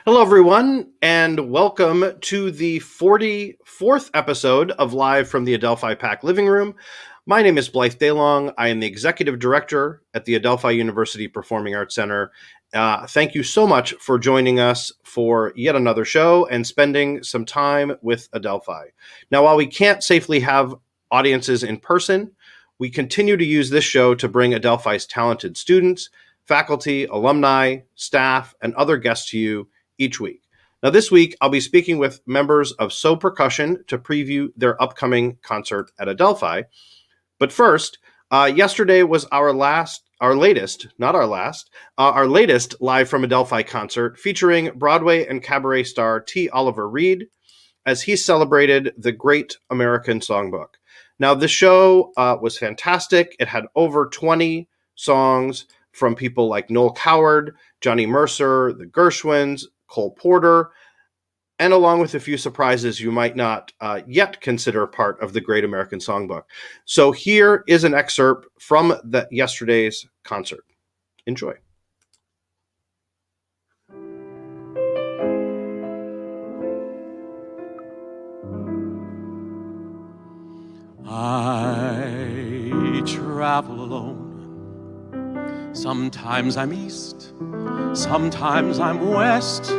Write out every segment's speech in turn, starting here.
Hello, everyone, and welcome to the 44th episode of Live from the Adelphi PAC Living Room. My name is Blythe Daylong. I am the Executive Director at the Adelphi University Performing Arts Center. Thank you so much for joining us for yet another show and spending some time with Adelphi. Now, while we can't safely have audiences in person, we continue to use this show to bring Adelphi's talented students, faculty, alumni, staff, and other guests to you each week. Now, this week, I'll be speaking with members of Sō Percussion to preview their upcoming concert at Adelphi. But first, yesterday was our latest Live from Adelphi concert featuring Broadway and cabaret star T. Oliver Reid as he celebrated the Great American Songbook. Now, the show was fantastic. It had over 20 songs from people like Noel Coward, Johnny Mercer, the Gershwins, Cole Porter, and along with a few surprises you might not yet consider part of the Great American Songbook. So here is an excerpt from yesterday's concert. Enjoy. I travel alone. Sometimes I'm east, sometimes I'm west.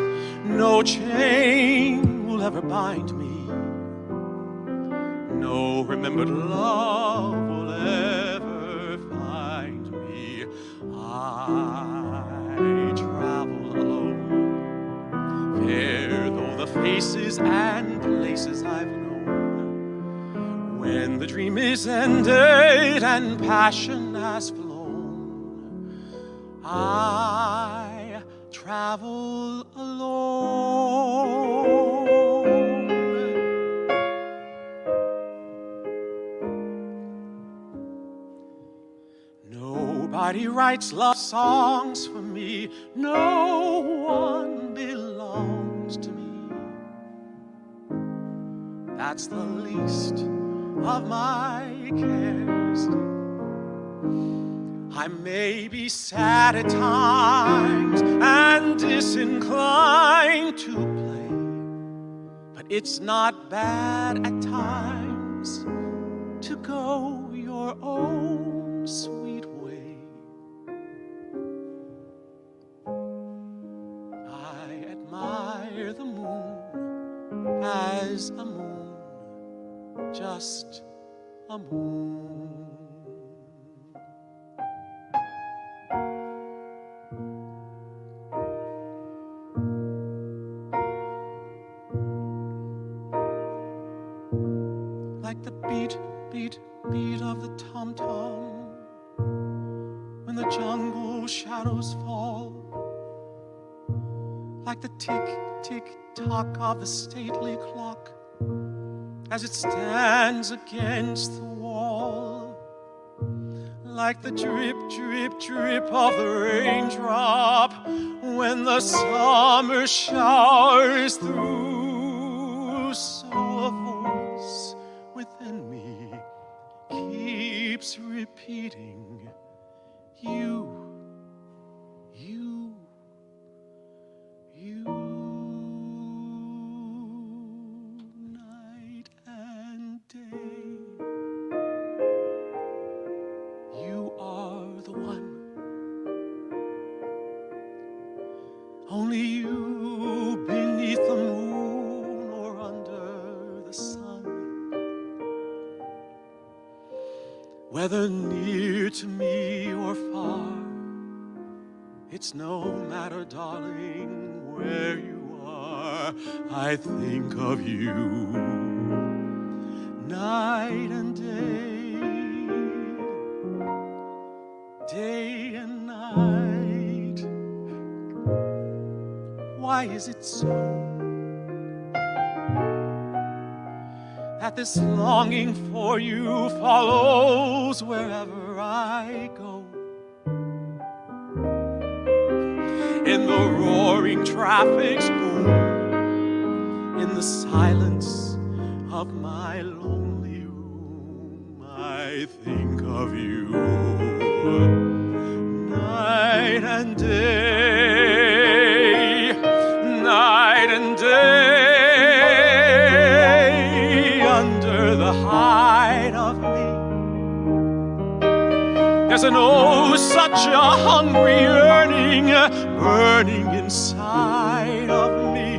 No chain will ever bind me. No remembered love will ever find me. I travel alone. Fair though the faces and places I've known. When the dream is ended and passion has flown, I travel alone. Nobody writes love songs for me. No one belongs to me. That's the least of my cares. I may be sad at times and disinclined to play, but it's not bad at times to go your own sweet way. I admire the moon as a moon, just a moon. Like the beat, beat, beat of the tom-tom when the jungle shadows fall. Like the tick, tick, tock of the stately clock as it stands against the wall. Like the drip, drip, drip of the raindrop when the summer showers through. So a voice within me keeps repeating, you, you, you. Night and day, you are the one. Only you beneath the moon or under the sun. Whether near to me or far, it's no matter, darling, where you are. I think of you night and day, day and night. Why is it so that this longing for you follows wherever I go? In the roaring traffic's boom, in the silence of my lonely room, I think of you night and day, night There's an oh, such a hungry yearning burning inside of me,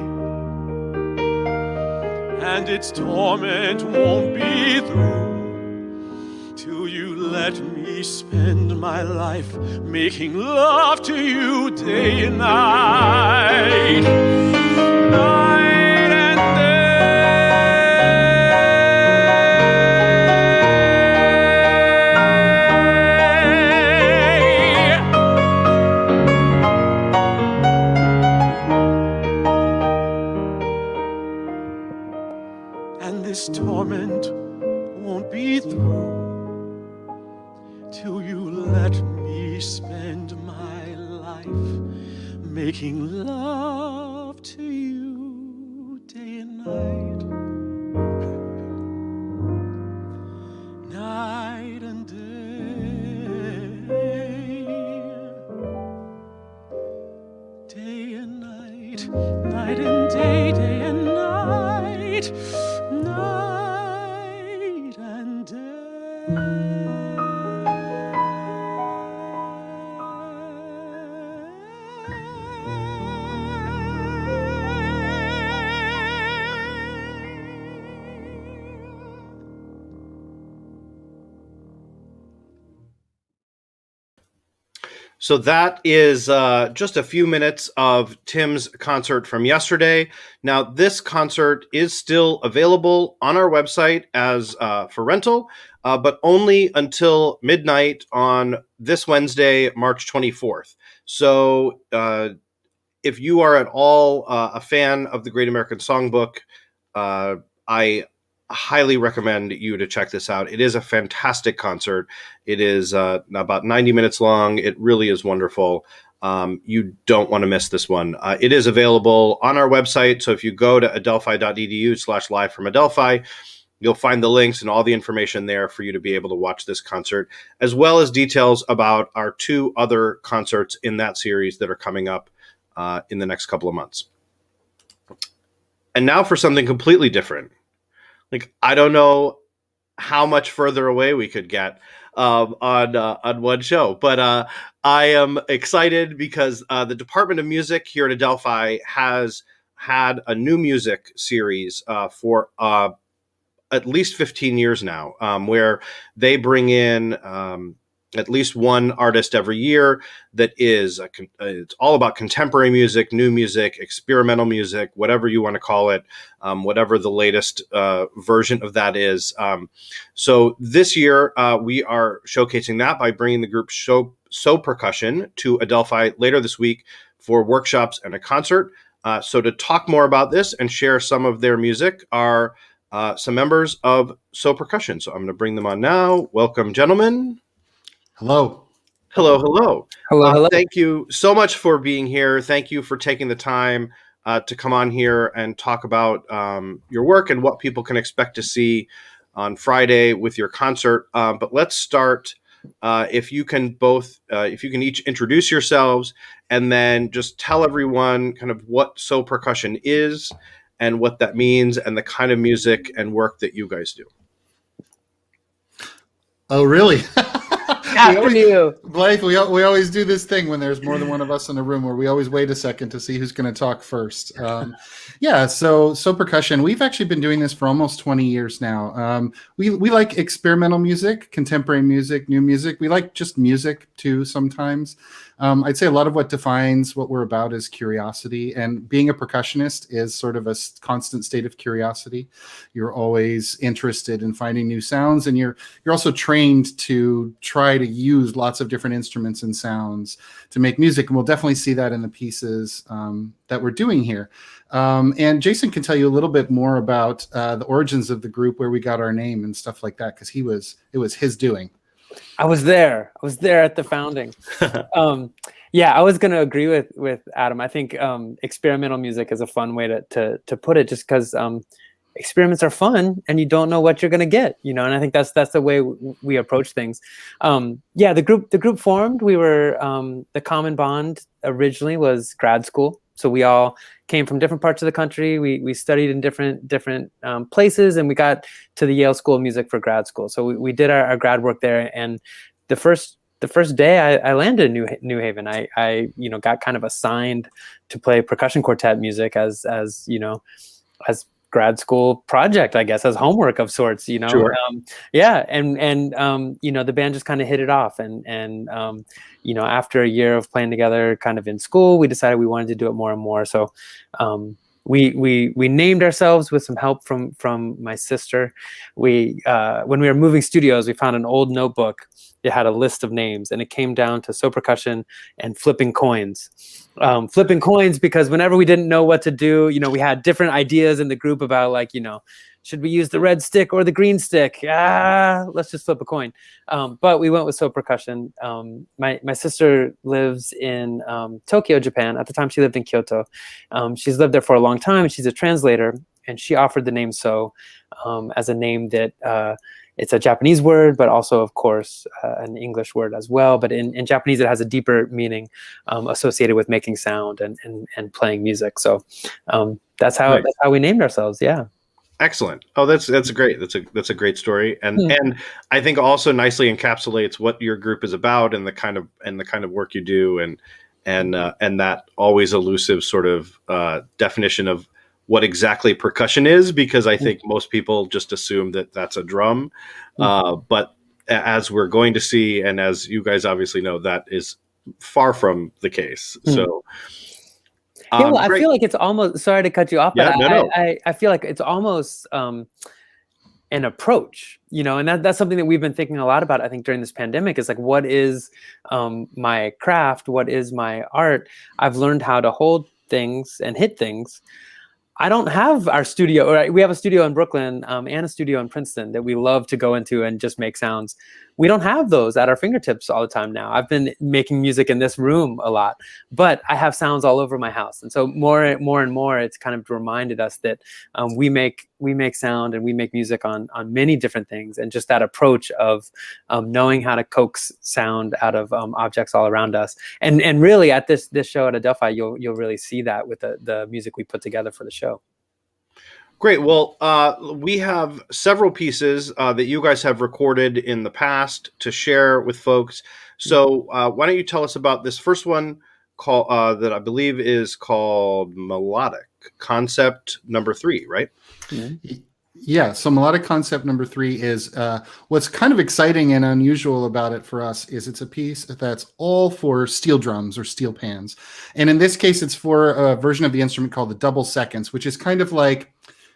and its torment won't be through till you let me spend my life making love to you day and night, night and this torment won't be through till you let me spend my life making love to you day and night, night and day and night, night and day, day and night, night and day. So that is just a few minutes of Tim's concert from yesterday. Now, this concert is still available on our website as for rental, but only until midnight on this Wednesday, March 24th. So if you are at all a fan of the Great American Songbook, I highly recommend you to check this out. It is a fantastic concert. It is about 90 minutes long. It really is wonderful. You don't want to miss this one. It is available on our website. So if you go to adelphi.edu/live from Adelphi, you'll find the links and all the information there for you to be able to watch this concert, as well as details about our 2 other concerts in that series that are coming up in the next couple of months. And now for something completely different. Like, I don't know how much further away we could get on one show, but I am excited because the Department of Music here at Adelphi has had a new music series for at least 15 years now, where they bring in at least one artist every year that is it's all about contemporary music, new music, experimental music, whatever you want to call it, whatever the latest version of that is. So this year we are showcasing that by bringing the group Sō Percussion to Adelphi later this week for workshops and a concert. So to talk more about this and share some of their music are some members of Sō Percussion. So I'm going to bring them on now. Welcome, gentlemen. Hello. Hello, hello. Hello. Thank you so much for being here. Thank you for taking the time to come on here and talk about your work and what people can expect to see on Friday with your concert. But let's start. If you can each introduce yourselves and then just tell everyone kind of what Sō Percussion is and what that means and the kind of music and work that you guys do. Oh, really? Blythe, we always do this thing when there's more than one of us in the room where we always wait a second to see who's going to talk first. So Sō Percussion, we've actually been doing this for almost 20 years now. We like experimental music, contemporary music, new music. We like just music too sometimes. I'd say a lot of what defines what we're about is curiosity, and being a percussionist is sort of a constant state of curiosity. You're always interested in finding new sounds, and you're also trained to try to use lots of different instruments and sounds to make music, and we'll definitely see that in the pieces that we're doing here. And Jason can tell you a little bit more about the origins of the group, where we got our name and stuff like that, because it was his doing. I was there at the founding. I was going to agree with Adam. I think experimental music is a fun way to put it, just because experiments are fun and you don't know what you're going to get, and I think that's the way we approach things. The group formed. We were the common bond originally was grad school. So we all came from different parts of the country. We studied in different places, and we got to the Yale School of Music for grad school. So we did our grad work there. And the first the first day I landed in New Haven, I got kind of assigned to play percussion quartet music as as grad school project, I guess, as homework of sorts, Sure. yeah. And the band just kind of hit it off. And after a year of playing together kind of in school, we decided we wanted to do it more and more. So we named ourselves with some help from my sister. When we were moving studios, we found an old notebook. It had a list of names, and it came down to Sō Percussion and Flipping Coins. Flipping coins because whenever we didn't know what to do, we had different ideas in the group about should we use the red stick or the green stick? Let's just flip a coin. But we went with Sō Percussion. My sister lives in Tokyo, Japan. At the time, she lived in Kyoto. She's lived there for a long time. She's a translator, and she offered the name Sō as a name that it's a Japanese word, but also, of course, an English word as well. But in Japanese, it has a deeper meaning associated with making sound and playing music. So that's how we named ourselves. Yeah. Excellent. Oh, that's great. That's a great story, and I think also nicely encapsulates what your group is about and the kind of work you do, and that always elusive sort of definition of what exactly percussion is, because I think most people just assume that that's a drum, but as we're going to see, and as you guys obviously know, that is far from the case. So. Yeah, well, I feel like it's almost, sorry to cut you off, but no. I feel like it's almost an approach, and that's something that we've been thinking a lot about, I think, during this pandemic, is like, what is my craft? What is my art? I've learned how to hold things and hit things. I don't have our studio, or we have a studio in Brooklyn and a studio in Princeton that we love to go into and just make sounds. We don't have those at our fingertips all the time now. I've been making music in this room a lot, but I have sounds all over my house. And so more and more, it's kind of reminded us that we make sound and we make music on many different things. And just that approach of knowing how to coax sound out of objects all around us. And really at this show at Adelphi, you'll really see that with the music we put together for the show. Great. Well, we have several pieces that you guys have recorded in the past to share with folks. So why don't you tell us about this first one that I believe is called Melodic Concept number 3, right? Mm-hmm. Yeah, so Melodic Concept number 3 is what's kind of exciting and unusual about it for us is it's a piece that's all for steel drums or steel pans. And in this case, it's for a version of the instrument called the double seconds, which is kind of like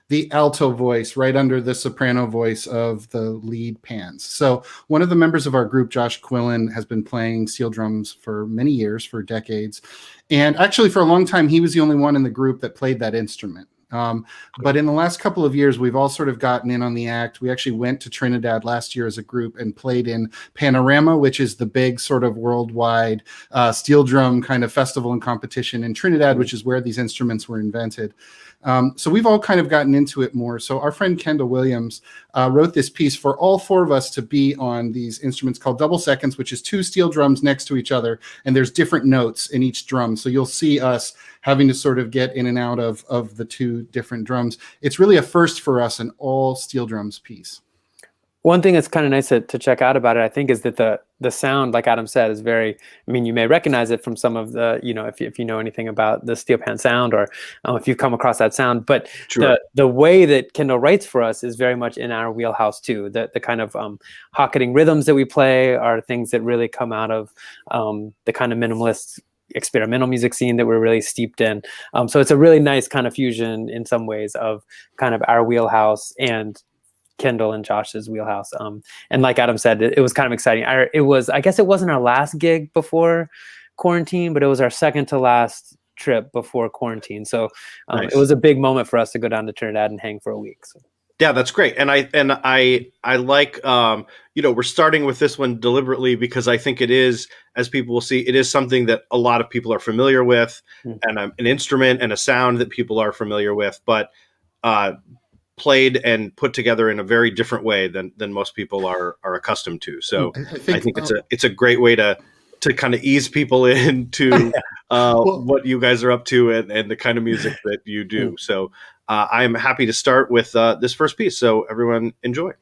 the alto voice right under the soprano voice of the lead pans. So one of the members of our group, Josh Quillen, has been playing steel drums for many years, for decades. And actually for a long time, he was the only one in the group that played that instrument. But in the last couple of years, we've all sort of gotten in on the act. We actually went to Trinidad last year as a group and played in Panorama, which is the big sort of worldwide steel drum kind of festival and competition in Trinidad, which is where these instruments were invented. So we've all kind of gotten into it more. So our friend Kendall Williams wrote this piece for all 4 of us to be on these instruments called double seconds, which is 2 steel drums next to each other. And there's different notes in each drum. So you'll see us having to sort of get in and out of the 2 different drums. It's really a first for us, an all steel drums piece. One thing that's kind of nice to check out about it, I think, is that the sound, like Adam said, is very, I mean, you may recognize it from some of the, if you know anything about the steel pan sound, or if you've come across that sound, but sure. the way that Kendall writes for us is very much in our wheelhouse too. The kind of hocketing rhythms that we play are things that really come out of the kind of minimalist experimental music scene that we're really steeped in. So it's a really nice kind of fusion in some ways of kind of our wheelhouse and Kendall and Josh's wheelhouse. And like Adam said, it was kind of exciting. I guess it wasn't our last gig before quarantine, but it was our second to last trip before quarantine. So nice. It was a big moment for us to go down to Trinidad and hang for a week. So. Yeah, that's great. And I like, we're starting with this one deliberately because I think it is, as people will see, it is something that a lot of people are familiar with, and an instrument and a sound that people are familiar with, but played and put together in a very different way than most people are accustomed to. So I think it's a great way to kind of ease people into what you guys are up to and the kind of music that you do. So I'm happy to start with this first piece. So everyone enjoy.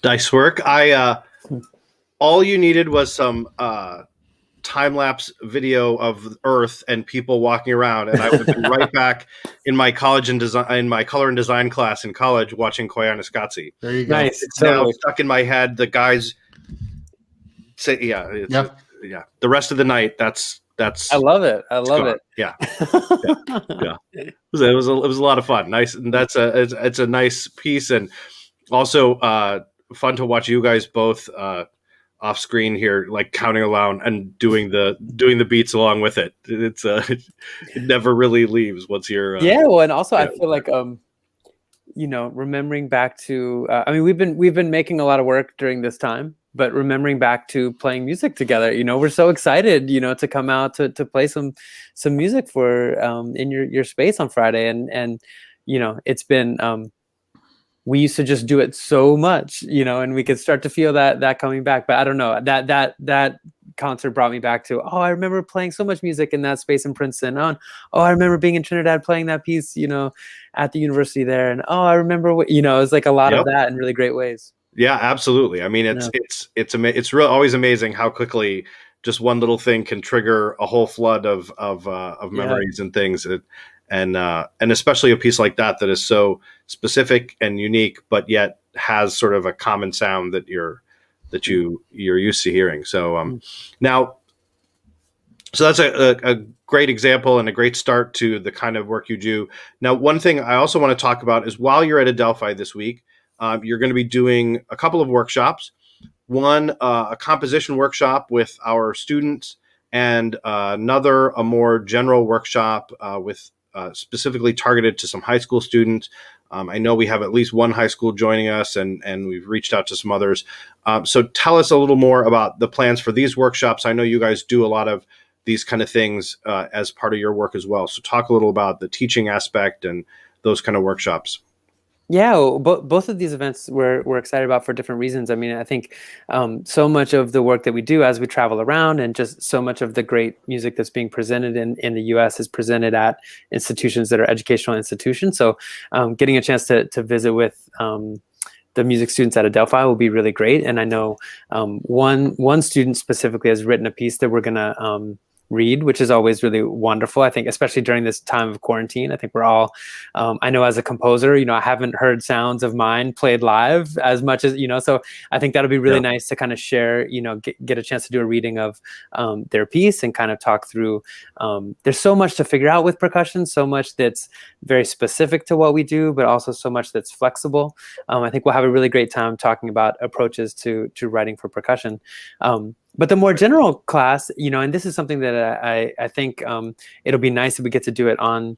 Nice work. All you needed was some time-lapse video of Earth and people walking around, and I would have been right back in my color and design class in college watching Koyaanisqatsi. There you go. Nice. It's Totally. now stuck in my head. The guys say, the rest of the night. That's. I love it. I love it. Yeah. It was a lot of fun. Nice, and it's a nice piece, and also fun to watch you guys both off screen here, like counting along and doing the beats along with it. It never really leaves once you're well, and also I feel like remembering back to I mean we've been making a lot of work during this time, but remembering back to playing music together, we're so excited to come out to play some music for in your space on Friday, and it's been we used to just do it so much, and we could start to feel that coming back. But I don't know, that concert brought me back to, I remember playing so much music in that space in Princeton. I remember being in Trinidad playing that piece, at the university there. And I remember it was like a lot of that in really great ways. Yeah, absolutely. I mean, it's really always amazing how quickly just one little thing can trigger a whole flood of memories and things. And especially a piece like that is so specific and unique, but yet has sort of a common sound that you're used to hearing. So now, so that's a great example and a great start to the kind of work you do. Now, one thing I also want to talk about is while you're at Adelphi this week, you're going to be doing a couple of workshops. One, a composition workshop with our students, and another, a more general workshop with specifically targeted to some high school students. I know we have at least one high school joining us, and we've reached out to some others. So tell us a little more about the plans for these workshops. I know you guys do a lot of these kind of things as part of your work as well. So talk a little about the teaching aspect and those kind of workshops. Yeah, well, both of these events we're excited about for different reasons. I mean, I think so much of the work that we do as we travel around, and just so much of the great music that's being presented in the U.S. is presented at institutions that are educational institutions. So getting a chance to visit with the music students at Adelphi will be really great. And I know one student specifically has written a piece that we're going to read, which is always really wonderful. I think, especially during this time of quarantine, I think we're all, I know as a composer, I haven't heard sounds of mine played live as much as, so I think that'll be really nice to kind of share, get a chance to do a reading of their piece and kind of talk through, there's so much to figure out with percussion, so much that's very specific to what we do, but also so much that's flexible. I think we'll have a really great time talking about approaches to writing for percussion. But the more general class, and this is something that I think it'll be nice if we get to do it on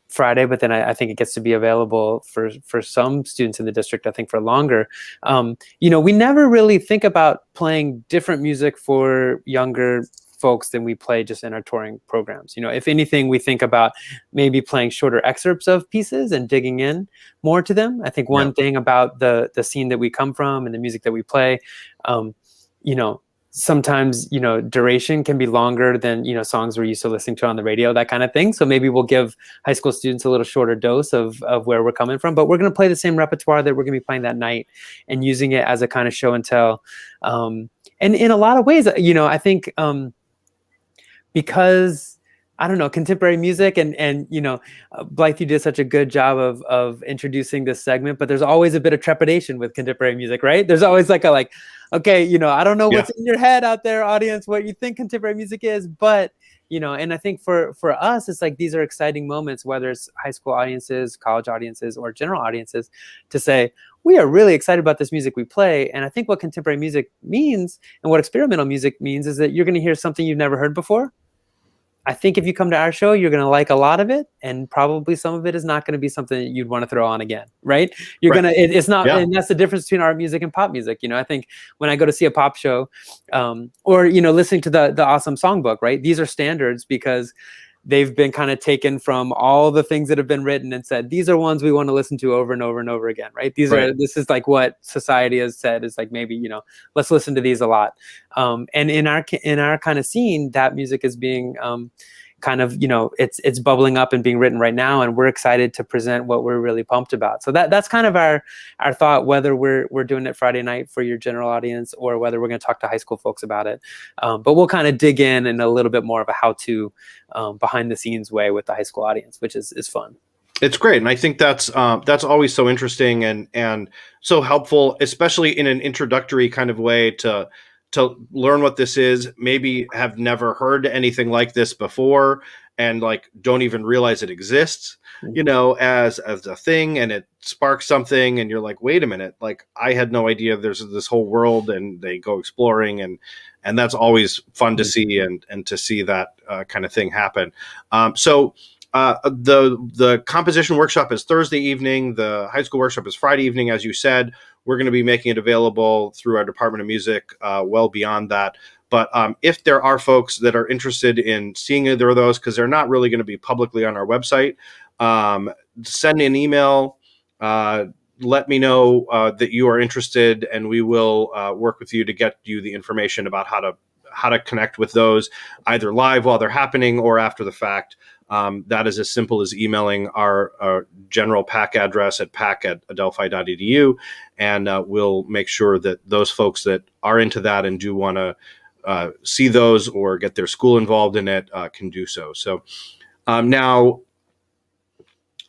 Friday, but then I think it gets to be available for some students in the district, I think for longer. We never really think about playing different music for younger folks than we play just in our touring programs. If anything, we think about maybe playing shorter excerpts of pieces and digging in more to them. I think one thing about the scene that we come from and the music that we play, sometimes, duration can be longer than, songs we're used to listening to on the radio, that kind of thing. So maybe we'll give high school students a little shorter dose of where we're coming from, but we're going to play the same repertoire that we're going to be playing that night and using it as a kind of show and tell. And in a lot of ways, I think because, I don't know, contemporary music and Blythe, you did such a good job of introducing this segment, but there's always a bit of trepidation with contemporary music, right? There's always okay, I don't know what's in your head out there, audience, what you think contemporary music is, but, and I think for us, it's like, these are exciting moments, whether it's high school audiences, college audiences, or general audiences, to say, we are really excited about this music we play. And I think what contemporary music means and what experimental music means is that you're going to hear something you've never heard before. I think if you come to our show, you're going to like a lot of it, and probably some of it is not going to be something that you'd want to throw on again, right? You're going to, it's not, and that's the difference between art music and pop music. I think when I go to see a pop show, or, listening to the awesome songbook, right? These are standards because they've been kind of taken from all the things that have been written and said, these are ones we want to listen to over and over and over again, right? This is like what society has said is like, maybe, let's listen to these a lot. And in our kind of scene, that music is being kind of, it's bubbling up and being written right now, and we're excited to present what we're really pumped about. So that's kind of our thought, whether we're doing it Friday night for your general audience or whether we're going to talk to high school folks about it. But we'll kind of dig in a little bit more of a how-to behind the scenes way with the high school audience, which is fun. It's great, and I think that's always so interesting and so helpful, especially in an introductory kind of way to learn what this is. Maybe have never heard anything like this before, and like don't even realize it exists, as a thing, and it sparks something, and you're like, wait a minute, like I had no idea there's this whole world, and they go exploring, and that's always fun to see, and to see that kind of thing happen. So. The composition workshop is Thursday evening. The high school workshop is Friday evening, as you said. We're going to be making it available through our Department of Music well beyond that. But if there are folks that are interested in seeing either of those, because they're not really going to be publicly on our website, send an email. Let me know that you are interested, and we will work with you to get you the information about how to connect with those, either live while they're happening or after the fact. That is as simple as emailing our general PAC address at pac@adelphi.edu, and we'll make sure that those folks that are into that and do want to see those or get their school involved in it can do so. So now,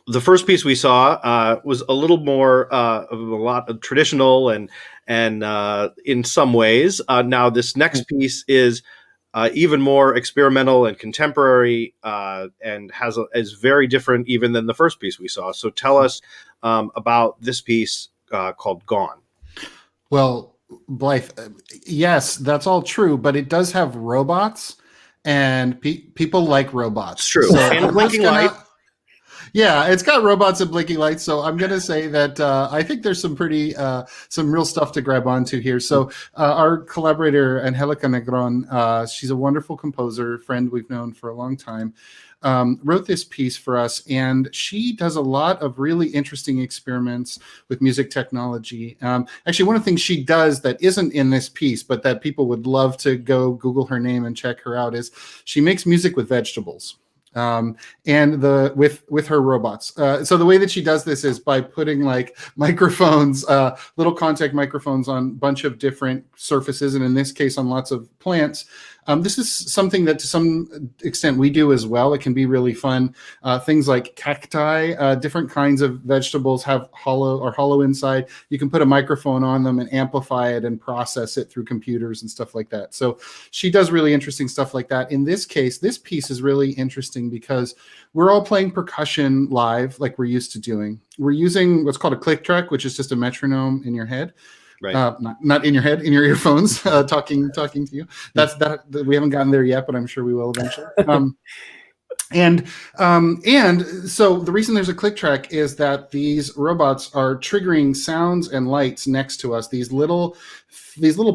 the first piece we saw was a little more of a lot of traditional and in some ways. Now this next piece is even more experimental and contemporary, and is very different even than the first piece we saw. So tell us about this piece called Gone. Well, Blythe, yes, that's all true, but it does have robots, and people like robots. It's true. So and a blinking light. Yeah, it's got robots and blinking lights. So I'm going to say that I think there's some real stuff to grab onto here. So our collaborator, Angelica Negron, she's a wonderful composer, friend we've known for a long time, wrote this piece for us. And she does a lot of really interesting experiments with music technology. Actually, one of the things she does that isn't in this piece, but that people would love to go Google her name and check her out, is she makes music with vegetables. And with her robots. So the way that she does this is by putting like microphones, little contact microphones on a bunch of different surfaces, and in this case on lots of plants. This is something that to some extent we do as well. It can be really fun. Things like cacti, different kinds of vegetables have hollow inside. You can put a microphone on them and amplify it and process it through computers and stuff like that. So she does really interesting stuff like that. In this case, this piece is really interesting because we're all playing percussion live like we're used to doing. We're using what's called a click track, which is just a metronome in your head. Right. Not in your head, in your earphones, talking to you. That's that. We haven't gotten there yet, but I'm sure we will eventually. And so the reason there's a click track is that these robots are triggering sounds and lights next to us. These little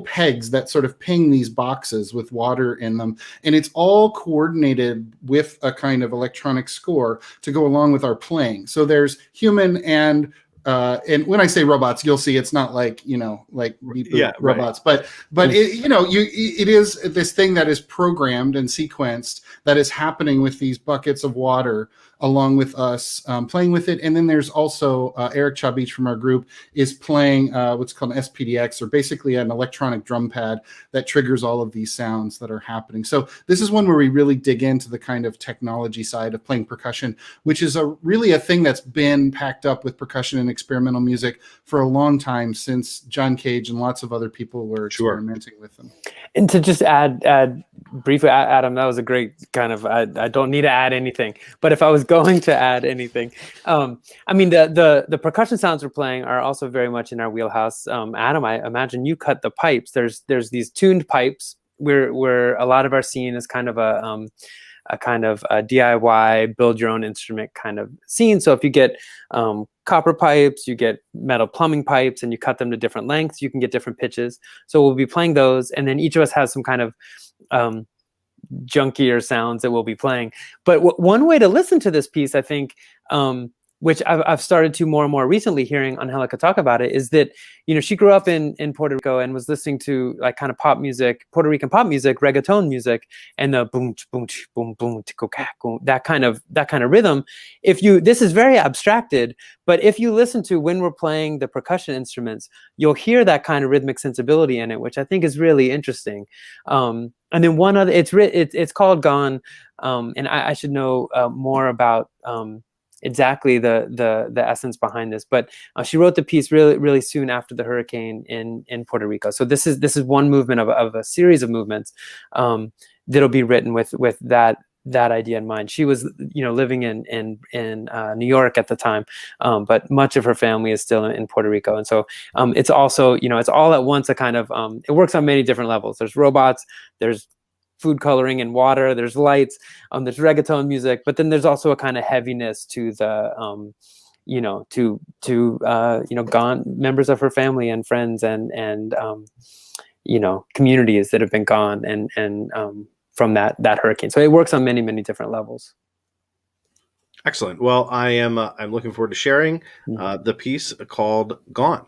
pegs that sort of ping these boxes with water in them, and it's all coordinated with a kind of electronic score to go along with our playing. So there's human and when I say robots, you'll see it's not like robots, right. but it is this thing that is programmed and sequenced that is happening with these buckets of water along with us playing with it. And then there's also Eric Chabich from our group is playing what's called an SPDX, or basically an electronic drum pad that triggers all of these sounds that are happening. So this is one where we really dig into the kind of technology side of playing percussion, which is really a thing that's been packed up with percussion and experimental music for a long time, since John Cage and lots of other people were experimenting with them. And to just add briefly, Adam, that was a great kind of, I don't need to add anything, but if I was going to add anything, I mean, the percussion sounds we're playing are also very much in our wheelhouse. Adam, I imagine you cut the pipes. There's these tuned pipes where a lot of our scene is kind of a kind of a DIY, build your own instrument kind of scene. So if you get copper pipes, you get metal plumbing pipes, and you cut them to different lengths, you can get different pitches. So we'll be playing those, and then each of us has some kind of junkier sounds that we'll be playing. But one way to listen to this piece, I think, which I've started to more and more recently hearing Angelica talk about it, is that, she grew up in Puerto Rico and was listening to like kind of pop music, Puerto Rican pop music, reggaeton music, and the boom, boom, boom, boom, that kind of rhythm. This is very abstracted, but if you listen to when we're playing the percussion instruments, you'll hear that kind of rhythmic sensibility in it, which I think is really interesting. And then one other, it's called Gone, and I should know more about exactly the essence behind this, but she wrote the piece really soon after the hurricane in Puerto Rico. So this is one movement of a series of movements that'll be written with that idea in mind. She was living in New York at the time, but much of her family is still in Puerto Rico, and so it's also it's all at once a kind of it works on many different levels. There's robots, there's food coloring and water, there's lights, there's reggaeton music, but then there's also a kind of heaviness to the gone members of her family and friends and communities that have been gone and from that hurricane. So it works on many different levels. Excellent. Well, I'm looking forward to sharing the piece called Gone.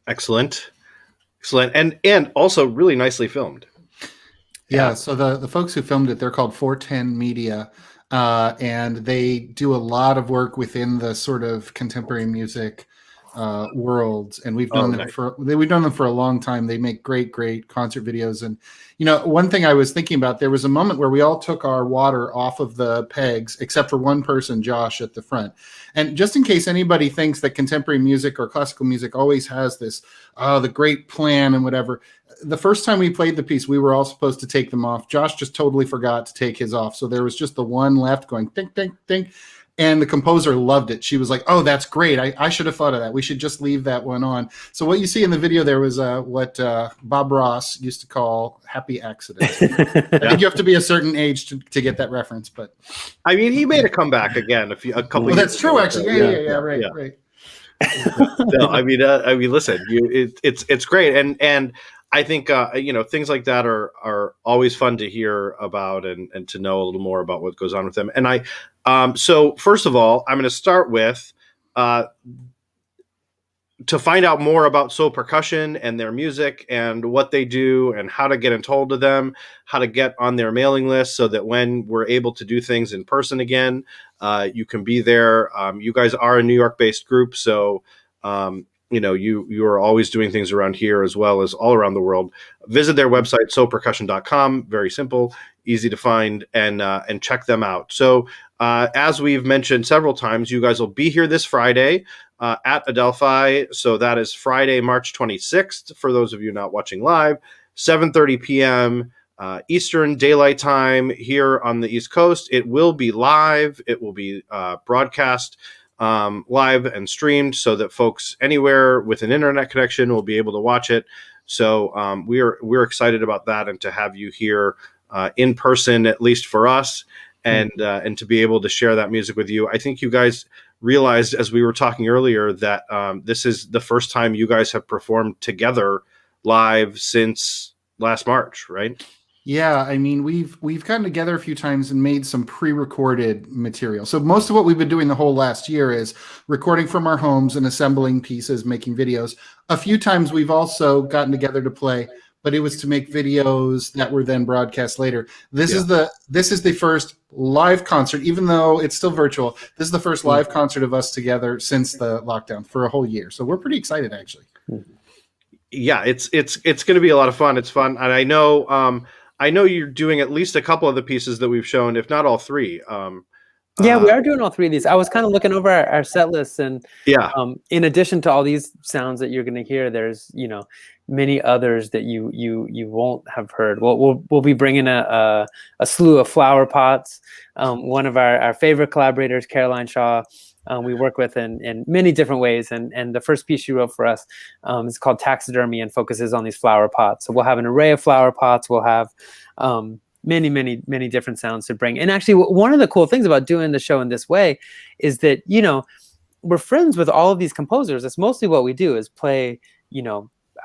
Excellent. And also really nicely filmed. Yeah, so the folks who filmed it, they're called 410 Media, and they do a lot of work within the sort of contemporary music world, and we've known them for a long time. They make great concert videos, and one thing I was thinking about, there was a moment where we all took our water off of the pegs, except for one person, Josh, at the front. And just in case anybody thinks that contemporary music or classical music always has this, the great plan and whatever. The first time we played the piece, we were all supposed to take them off. Josh just totally forgot to take his off. So there was just the one left going ding, ding, ding. And the composer loved it. She was like, "Oh, that's great. I should have thought of that. We should just leave that one on." So what you see in the video there was what Bob Ross used to call happy accidents. I think you have to be a certain age to get that reference. But I mean, he made a comeback again a couple. Well, that's true, actually. Yeah, right. No, I mean, listen, it's great, and I think things like that are always fun to hear about and to know a little more about what goes on with them. And so first of all, I'm going to start with to find out more about Sō Percussion and their music and what they do and how to get in touch with them, how to get on their mailing list so that when we're able to do things in person again, you can be there. You guys are a New York-based group, so you are always doing things around here as well as all around the world. Visit their website, sopercussion.com. Very simple, easy to find, and check them out. So as we've mentioned several times, you guys will be here this Friday at Adelphi. So that is Friday, March 26th, for those of you not watching live, 7:30 p.m. Eastern Daylight Time here on the East Coast. It will be live. It will be broadcast live and streamed so that folks anywhere with an internet connection will be able to watch it. So we're excited about that and to have you here in person, at least for us, and to be able to share that music with you. I think you guys realized, as we were talking earlier, that this is the first time you guys have performed together live since last March, right? Yeah, I mean, we've gotten together a few times and made some pre-recorded material. So most of what we've been doing the whole last year is recording from our homes and assembling pieces, making videos. A few times we've also gotten together to play, but it was to make videos that were then broadcast later. This is the first live concert, even though it's still virtual. This is the first live concert of us together since the lockdown for a whole year. So we're pretty excited, actually. Yeah, it's going to be a lot of fun. It's fun, and I know you're doing at least a couple of the pieces that we've shown, if not all three. Yeah, we are doing all three of these. I was kind of looking over our set lists, and in addition to all these sounds that you're going to hear, there's many others that you won't have heard. We'll be bringing a slew of flower pots. One of our favorite collaborators, Caroline Shaw, we work with in many different ways, and the first piece she wrote for us is called Taxidermy and focuses on these flower pots. So we'll have an array of flower pots. We'll have many different sounds to bring. And actually, one of the cool things about doing the show in this way is that we're friends with all of these composers. That's mostly what we do, is play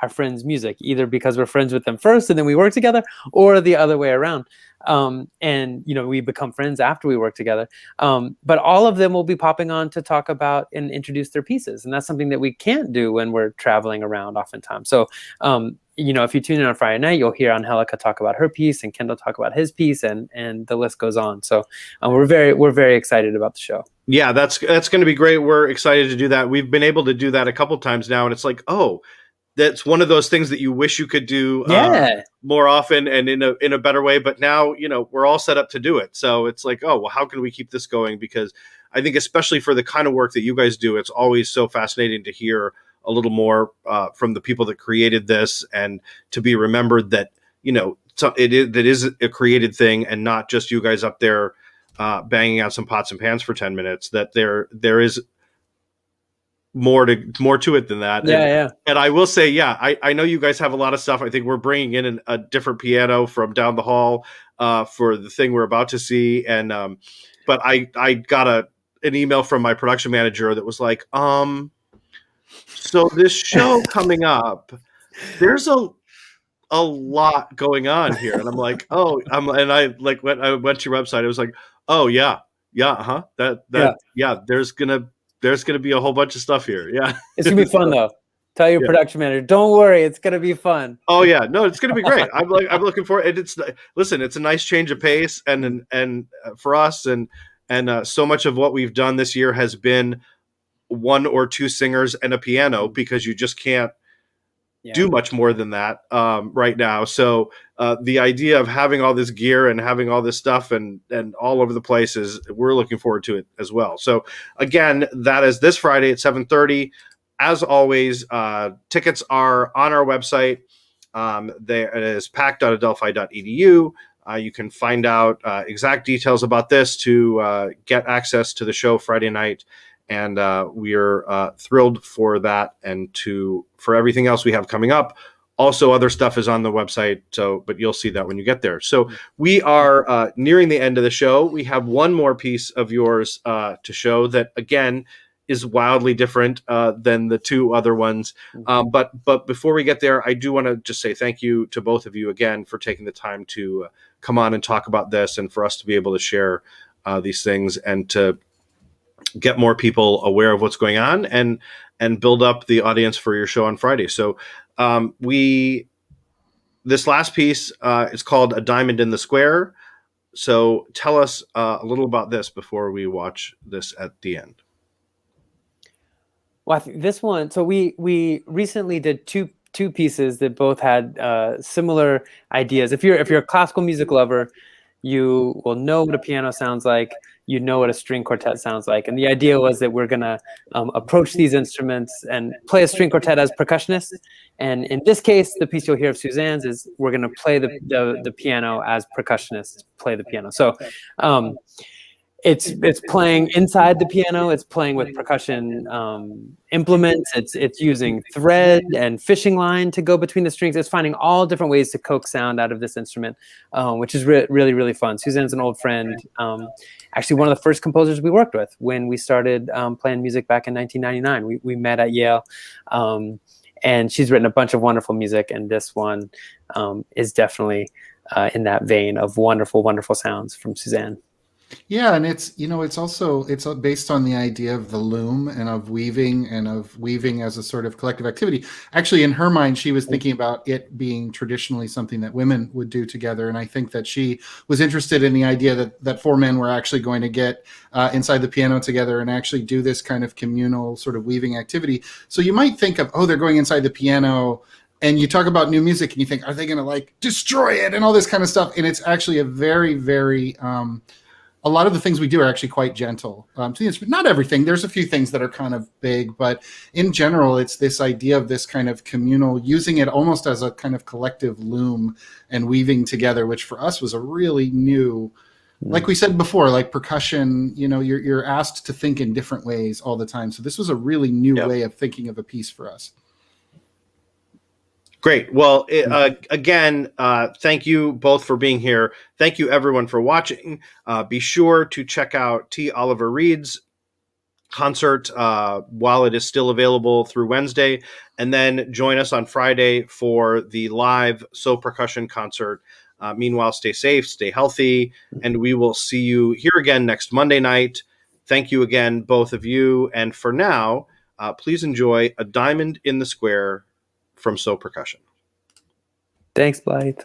our friends' music, either because we're friends with them first and then we work together, or the other way around. And we become friends after we work together. But all of them will be popping on to talk about and introduce their pieces, and that's something that we can't do when we're traveling around oftentimes. So if you tune in on Friday night, you'll hear Angelica talk about her piece and Kendall talk about his piece, and the list goes on. So we're very excited about the show. Yeah, that's going to be great. We're excited to do that. We've been able to do that a couple times now, and it's like, that's one of those things that you wish you could do more often and in a better way. But now, we're all set up to do it. So it's like, how can we keep this going? Because I think especially for the kind of work that you guys do, it's always so fascinating to hear a little more from the people that created this, and to be remembered that, that is a created thing and not just you guys up there banging out some pots and pans for 10 minutes, that there is more to it than that. And I will say, I know you guys have a lot of stuff. I think we're bringing in a different piano from down the hall for the thing we're about to see. And but I got an email from my production manager that was like, so this show coming up, there's a lot going on here. And I'm like, and I went to your website. I was like, there's gonna be a whole bunch of stuff here. Yeah, it's gonna be fun though. Tell your production manager, don't worry, it's gonna be fun. Oh yeah, no, it's going to be great. I'm looking forward. It's listen, it's a nice change of pace, and for us, and so much of what we've done this year has been one or two singers and a piano, because you just can't do much more than that right now. So the idea of having all this gear and having all this stuff and all over the place we're looking forward to it as well. So again, that is this Friday at 7:30. As always, tickets are on our website. It is pac.adelphi.edu. You can find out exact details about this to get access to the show Friday night. And we are thrilled for that, and for everything else we have coming up. Also, other stuff is on the website, but you'll see that when you get there. So we are nearing the end of the show. We have one more piece of yours to show that, again, is wildly different than the two other ones. But before we get there, I do want to just say thank you to both of you again for taking the time to come on and talk about this, and for us to be able to share these things and to get more people aware of what's going on and build up the audience for your show on Friday. So this last piece is called A Diamond in the Square. So tell us a little about this before we watch this at the end. Well, I think this one, so we recently did two pieces that both had similar ideas. If you're a classical music lover, you will know what a piano sounds like. You know what a string quartet sounds like. And the idea was that we're going to approach these instruments and play a string quartet as percussionists. And in this case, the piece you'll hear of Suzanne's is we're going to play the piano as percussionists play the piano. So it's playing inside the piano. It's playing with percussion implements. It's using thread and fishing line to go between the strings. It's finding all different ways to coax sound out of this instrument, which is really, really fun. Suzanne's an old friend, actually one of the first composers we worked with when we started playing music back in 1999. We met at Yale, and she's written a bunch of wonderful music, and this one is definitely in that vein of wonderful, wonderful sounds from Suzanne. Yeah, and it's also based on the idea of the loom and of weaving as a sort of collective activity. Actually, in her mind, she was thinking about it being traditionally something that women would do together, and I think that she was interested in the idea that four men were actually going to get inside the piano together and actually do this kind of communal sort of weaving activity. So you might think of, they're going inside the piano, and you talk about new music and you think, are they going to like destroy it and all this kind of stuff? And it's actually a very, very a lot of the things we do are actually quite gentle. Not everything. There's a few things that are kind of big, but in general, it's this idea of this kind of communal, using it almost as a kind of collective loom and weaving together, which for us was a really new, like we said before, like percussion, you're asked to think in different ways all the time. So this was a really new way of thinking of a piece for us. Great. Well, again, thank you both for being here. Thank you, everyone, for watching. Be sure to check out T. Oliver Reid's concert while it is still available through Wednesday, and then join us on Friday for the live Sō Percussion concert. Meanwhile, stay safe, stay healthy, and we will see you here again next Monday night. Thank you again, both of you. And for now, please enjoy A Diamond in the Square from Sō Percussion. Thanks, Blythe.